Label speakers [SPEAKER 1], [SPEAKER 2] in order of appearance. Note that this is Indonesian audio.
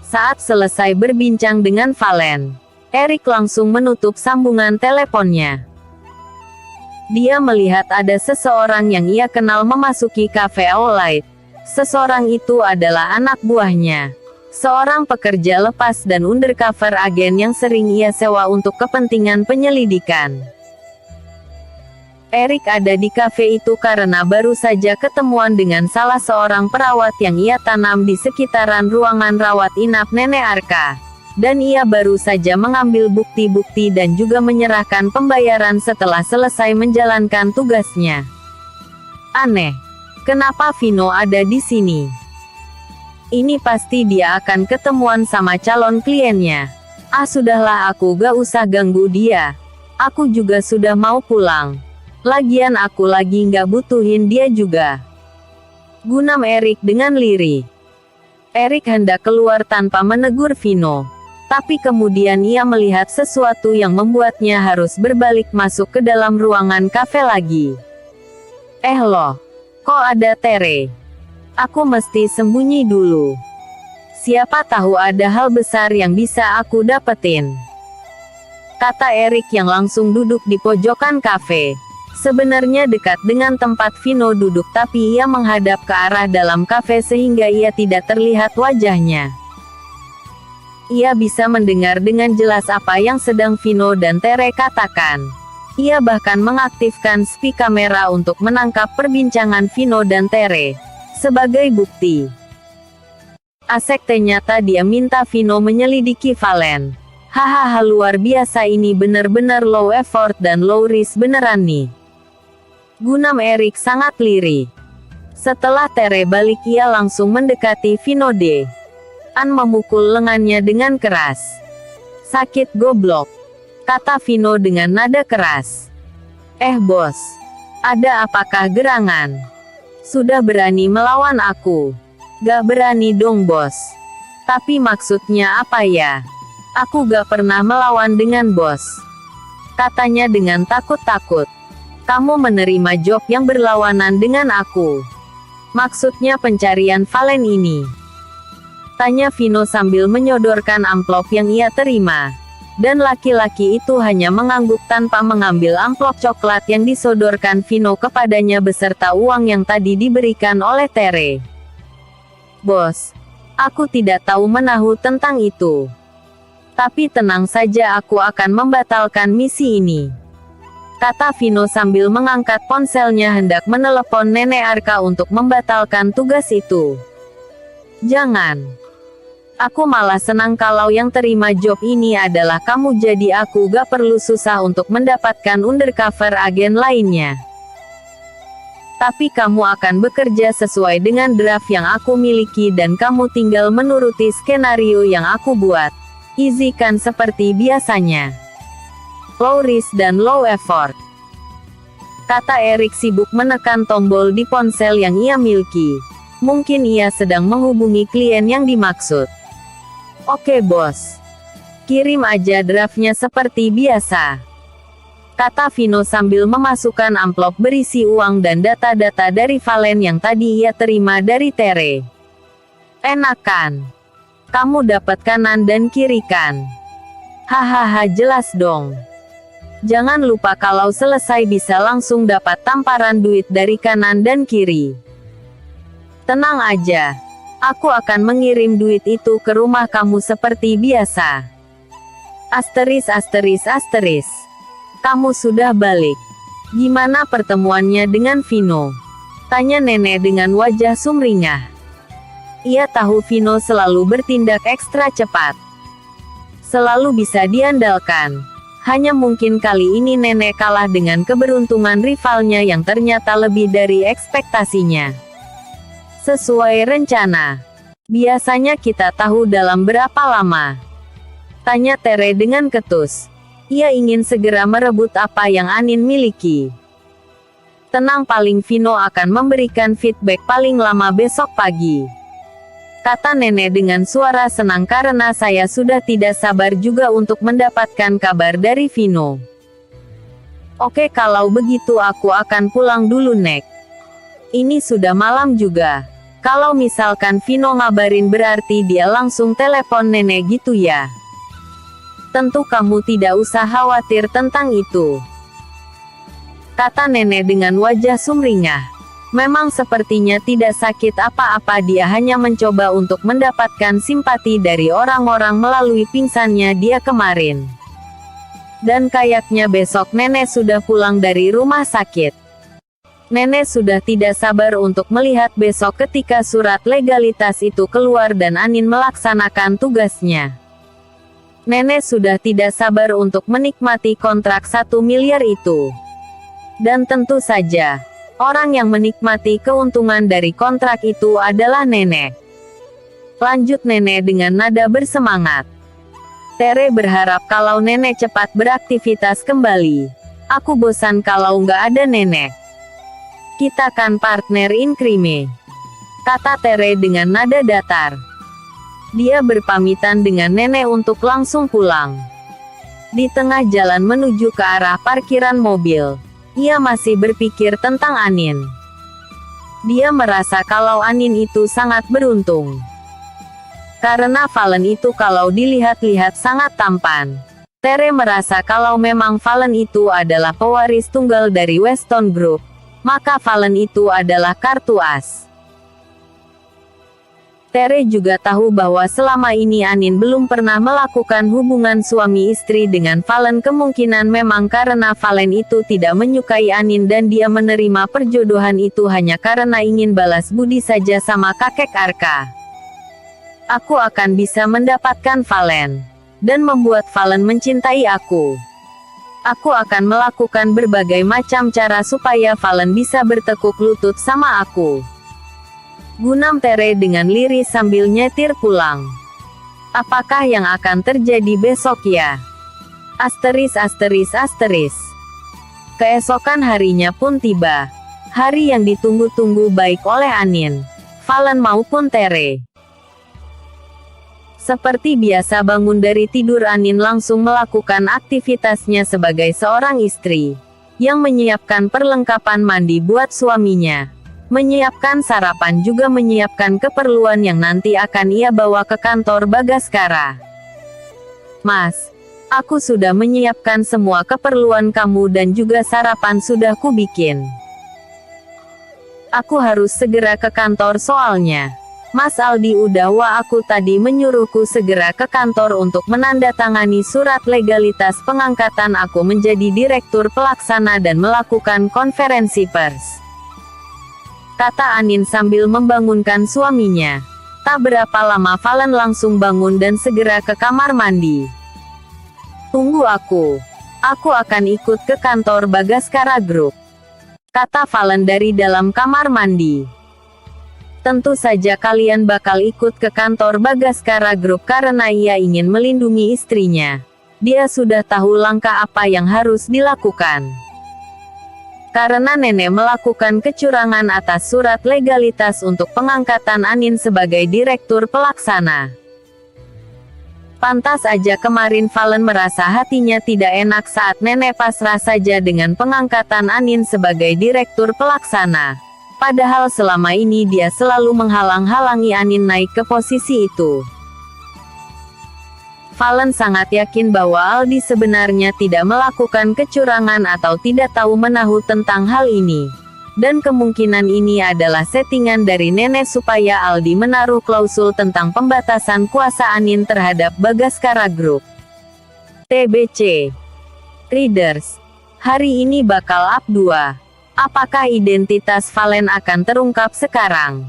[SPEAKER 1] Saat selesai berbincang dengan Valen, Erik langsung menutup sambungan teleponnya. Dia melihat ada seseorang yang ia kenal memasuki cafe Aulite. Seseorang itu adalah anak buahnya. Seorang pekerja lepas dan undercover agen yang sering ia sewa untuk kepentingan penyelidikan. Erik ada di kafe itu karena baru saja ketemuan dengan salah seorang perawat yang ia tanam di sekitaran ruangan rawat inap Nenek Arka. Dan ia baru saja mengambil bukti-bukti dan juga menyerahkan pembayaran setelah selesai menjalankan tugasnya. Aneh. Kenapa Vino ada di sini? Ini pasti dia akan ketemuan sama calon kliennya. Sudahlah, aku gak usah ganggu dia. Aku juga sudah mau pulang. Lagian aku lagi nggak butuhin dia juga. Gunam Erik dengan lirih. Erik hendak keluar tanpa menegur Vino. Tapi kemudian ia melihat sesuatu yang membuatnya harus berbalik masuk ke dalam ruangan kafe lagi. Loh, kok ada Tere? Aku mesti sembunyi dulu. Siapa tahu ada hal besar yang bisa aku dapetin. Kata Erik yang langsung duduk di pojokan kafe. Sebenarnya dekat dengan tempat Vino duduk, tapi ia menghadap ke arah dalam kafe sehingga ia tidak terlihat wajahnya. Ia bisa mendengar dengan jelas apa yang sedang Vino dan Tere katakan. Ia bahkan mengaktifkan speak kamera untuk menangkap perbincangan Vino dan Tere. Sebagai bukti, ternyata dia minta Vino menyelidiki Valen. Hahaha, luar biasa, ini benar-benar low effort dan low risk beneran nih. Gunam Erik sangat lirih. Setelah Tere balik, ia langsung mendekati Vino dan memukul lengannya dengan keras. Sakit goblok, kata Vino dengan nada keras. Bos, ada apakah gerangan? Sudah berani melawan aku? Gak berani dong bos. Tapi maksudnya apa ya? Aku gak pernah melawan dengan bos, katanya dengan takut-takut. Kamu menerima job yang berlawanan dengan aku. Maksudnya pencarian Valen ini? Tanya Vino sambil menyodorkan amplop yang ia terima. Dan laki-laki itu hanya mengangguk tanpa mengambil amplop coklat yang disodorkan Vino kepadanya beserta uang yang tadi diberikan oleh Tere. Bos, aku tidak tahu menahu tentang itu. Tapi tenang saja, aku akan membatalkan misi ini, kata Vino sambil mengangkat ponselnya hendak menelepon Nenek Arka untuk membatalkan tugas itu. Jangan. Aku malah senang kalau yang terima job ini adalah kamu, jadi aku gak perlu susah untuk mendapatkan undercover agen lainnya. Tapi kamu akan bekerja sesuai dengan draft yang aku miliki dan kamu tinggal menuruti skenario yang aku buat. Izinkan seperti biasanya. Low risk dan low effort, kata Erik sibuk menekan tombol di ponsel yang ia miliki. Mungkin ia sedang menghubungi klien yang dimaksud. Oke bos, kirim aja draftnya seperti biasa, kata Vino sambil memasukkan amplop berisi uang dan data-data dari Valen yang tadi ia terima dari Tere. Enak kan? Kamu dapat kanan dan kiri kan? Hahaha, jelas dong. Jangan lupa kalau selesai bisa langsung dapat tamparan duit dari kanan dan kiri. Tenang aja, aku akan mengirim duit itu ke rumah kamu seperti biasa. Asteris. Kamu sudah balik. Gimana pertemuannya dengan Vino? Tanya Nenek dengan wajah sumringah. Ia tahu Vino selalu bertindak ekstra cepat, selalu bisa diandalkan. Hanya mungkin kali ini Nenek kalah dengan keberuntungan rivalnya yang ternyata lebih dari ekspektasinya. Sesuai rencana. Biasanya kita tahu dalam berapa lama? Tanya Tere dengan ketus. Ia ingin segera merebut apa yang Anin miliki. Tenang, paling Vino akan memberikan feedback paling lama besok pagi, kata Nenek dengan suara senang, karena saya sudah tidak sabar juga untuk mendapatkan kabar dari Vino. Oke, kalau begitu aku akan pulang dulu Nek. Ini sudah malam juga. Kalau misalkan Vino ngabarin berarti dia langsung telepon nenek gitu ya? Tentu kamu tidak usah khawatir tentang itu, kata nenek dengan wajah sumringah. Memang sepertinya tidak sakit apa-apa, dia hanya mencoba untuk mendapatkan simpati dari orang-orang melalui pingsannya dia kemarin. Dan kayaknya besok nenek sudah pulang dari rumah sakit. Nenek sudah tidak sabar untuk melihat besok ketika surat legalitas itu keluar dan Anin melaksanakan tugasnya. Nenek sudah tidak sabar untuk menikmati kontrak 1 miliar itu. Dan tentu saja, orang yang menikmati keuntungan dari kontrak itu adalah nenek. Lanjut nenek dengan nada bersemangat. Tere berharap kalau nenek cepat beraktivitas kembali. Aku bosan kalau nggak ada nenek. Kita kan partner in crime, kata Tere dengan nada datar. Dia berpamitan dengan nenek untuk langsung pulang. Di tengah jalan menuju ke arah parkiran mobil, ia masih berpikir tentang Anin. Dia merasa kalau Anin itu sangat beruntung. Karena Valen itu kalau dilihat-lihat sangat tampan. Tere merasa kalau memang Valen itu adalah pewaris tunggal dari Weston Group, maka Valen itu adalah kartu as. Tere juga tahu bahwa selama ini Anin belum pernah melakukan hubungan suami istri dengan Valen, kemungkinan memang karena Valen itu tidak menyukai Anin dan dia menerima perjodohan itu hanya karena ingin balas budi saja sama kakek Arka. Aku akan bisa mendapatkan Valen dan membuat Valen mencintai aku. Aku akan melakukan berbagai macam cara supaya Valen bisa bertekuk lutut sama aku, gunam Tere dengan lirih sambil nyetir pulang. Apakah yang akan terjadi besok ya? Asteris. Keesokan harinya pun tiba. Hari yang ditunggu-tunggu baik oleh Anin, Valen maupun Tere. Seperti biasa bangun dari tidur, Anin langsung melakukan aktivitasnya sebagai seorang istri, yang menyiapkan perlengkapan mandi buat suaminya, menyiapkan sarapan, juga menyiapkan keperluan yang nanti akan ia bawa ke kantor Bagaskara. Mas, aku sudah menyiapkan semua keperluan kamu dan juga sarapan sudah kubikin. Aku harus segera ke kantor soalnya Mas Aldi Udawa aku tadi menyuruhku segera ke kantor untuk menandatangani surat legalitas pengangkatan aku menjadi direktur pelaksana dan melakukan konferensi pers, kata Anin sambil membangunkan suaminya. Tak berapa lama Valen langsung bangun dan segera ke kamar mandi. Tunggu aku akan ikut ke kantor Bagaskara Group, kata Valen dari dalam kamar mandi. Tentu saja kalian bakal ikut ke kantor Bagaskara Group karena ia ingin melindungi istrinya. Dia sudah tahu langkah apa yang harus dilakukan. Karena nenek melakukan kecurangan atas surat legalitas untuk pengangkatan Anin sebagai direktur pelaksana. Pantas aja kemarin Valen merasa hatinya tidak enak saat nenek pasrah saja dengan pengangkatan Anin sebagai direktur pelaksana. Padahal selama ini dia selalu menghalang-halangi Anin naik ke posisi itu. Valen sangat yakin bahwa Aldi sebenarnya tidak melakukan kecurangan atau tidak tahu menahu tentang hal ini. Dan kemungkinan ini adalah settingan dari nenek supaya Aldi menaruh klausul tentang pembatasan kuasa Anin terhadap Bagaskara Group. TBC Readers, hari ini bakal up 2. Apakah identitas Valen akan terungkap sekarang?